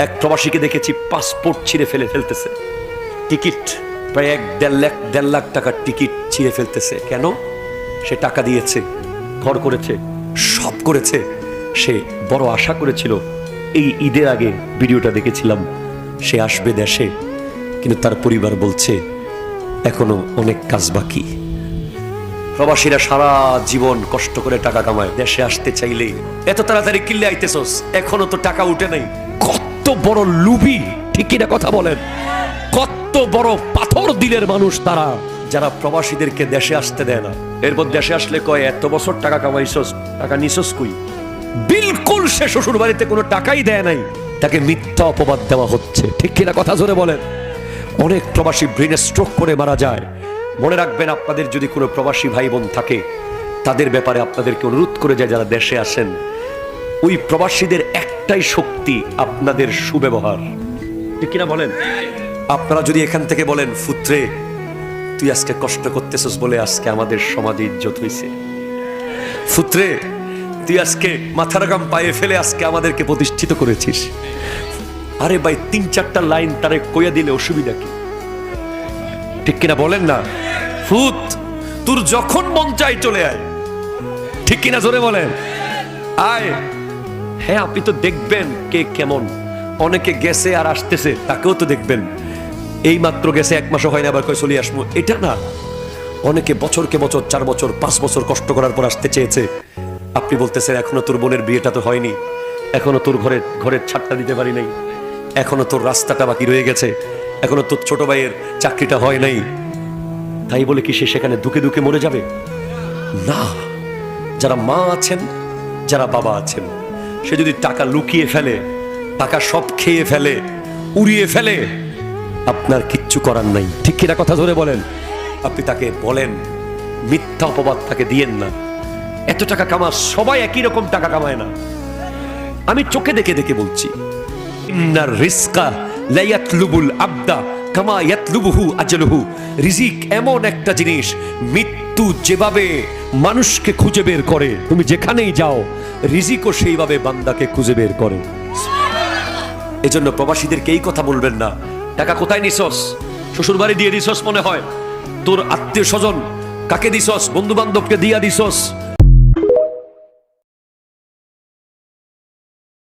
এক প্রবাসীকে দেখেছি পাসপোর্ট ছিঁড়ে ফেলতেছে, টিকিট প্রায় 1-1.5 লাখ টাকার টিকিট ছিঁড়ে ফেলতেছে। কেন? সে টাকা দিয়েছে, ঘর করেছে, সব করেছে। সে বড় আশা করেছিল, এই ঈদের আগে ভিডিওটা দেখেছিলাম, সে আসবে দেশে, কিন্তু তার পরিবার বলছে এখনো অনেক কাজ বাকি। প্রবাসীরা সারা জীবন কষ্ট করে টাকা কামায়, দেশে আসতে চাইলেই এত তাড়াতাড়ি কিল্লে আইতেছস, এখনো তো টাকা উঠে নাই। কত বড় লুবি, ঠিক কিনা কথা বলেন? কত বড় পাথর দিলের মানুষ তারা, যারা প্রবাসীদেরকে দেশে আসতে দেয় না। এরপর দেশে আসলে কয় এত বছর টাকা কামাইছস, টাকা নিছস কই? বিলকুল সে শ্বশুর বাড়িতে কোনো টাকাই দেয় নাই, তাকে মিথ্যা অপবাদ দেওয়া হচ্ছে, ঠিক কিনা কথা জোরে বলেন? অনেক প্রবাসী ব্রেনে স্ট্রোক করে মারা যায়। মনে রাখবেন, আপনাদের যদি কোনো প্রবাসী ভাই বোন থাকে, তাদের ব্যাপারে আপনাদেরকে অনুরোধ করে যায়, যারা দেশে আসেন, ওই প্রবাসীদের একটাই শক্তি আপনাদের সুব্যবহার, ঠিক কিনা বলেন? আপনারা যদি এখান থেকে বলেন, ফুত্রে তুই আজকে কষ্ট করতেছিস বলে আজকে আমাদের সমাজে ইজ্জত হয়েছে, ফুত্রে তুই আজকে মাথার গাম পায়ে ফেলে আজকে আমাদেরকে প্রতিষ্ঠিত করেছিস, আরে ভাই 3-4টা লাইন তারে কইয়া দিলে অসুবিধা কি? ঠিক কিনা বলেন না? ফুত, তোর যখন মন চাই চলে আয়, ঠিক কিনা জোরে বলেন? আয়। হ্যাঁ, আপনি তো দেখবেন কে কেমন। অনেকে গেছে আর আসতেছে, তাকেও তো দেখবেন। এই মাত্র গেছে, 1 মাসও হয় না, আবার কই চলে আসবো, এটা না। অনেকে বছরকে বছর, 4 বছর 5 বছর কষ্ট করার পর আসতে চেয়েছে। আপনি বলতেছেন এখনো তোর বোনের বিয়েটা তো হয়নি, এখনো তোর ঘরের ছাদটা দিতে পারি নাই, এখনো তোর রাস্তাটা বাকি রয়ে গেছে, এখনো তোর ছোট ভাইয়ের চাকরিটা হয় নাই। তাই বলে কি সে সেখানে দুকে দুকে মরে যাবে? না। যারা মা আছেন, যারা বাবা আছেন, সে যদি টাকা লুকিয়ে ফেলে, টাকা সব খেয়ে ফেলে, উড়িয়ে ফেলে, আপনার কিচ্ছু করার নাই, ঠিক কিনা কথা ধরে বলেন? আপনি তাকে বলেন, মিথ্যা অপবাদ তাকে দিয়েন না। এত টাকা কামা, সবাই একই রকম টাকা কামায় না। আমি চোখে দেখে দেখে বলছি, ইন্নার রিজকা লা ইয়াতলুবুল আবদা কামা ইয়াতলুবুহু আজলুহু। রিজিক এমন একটা জিনিস, মৃত্যু যেভাবে মানুষকে খুঁজে বের করে, তুমি যেখানেই যাও, রিজিকও সেইভাবে বান্দাকে খুঁজে বের করে। এজন্য প্রবাসীদেরকে এই কথা বলবেন না, টাকা কোথায় নিছস? শ্বশুর বাড়ি দিয়ে দিছস মনে হয়, তোর আত্মীয় স্বজন কাকে দিছস? বন্ধু বান্ধবকে দিয়া দিছস।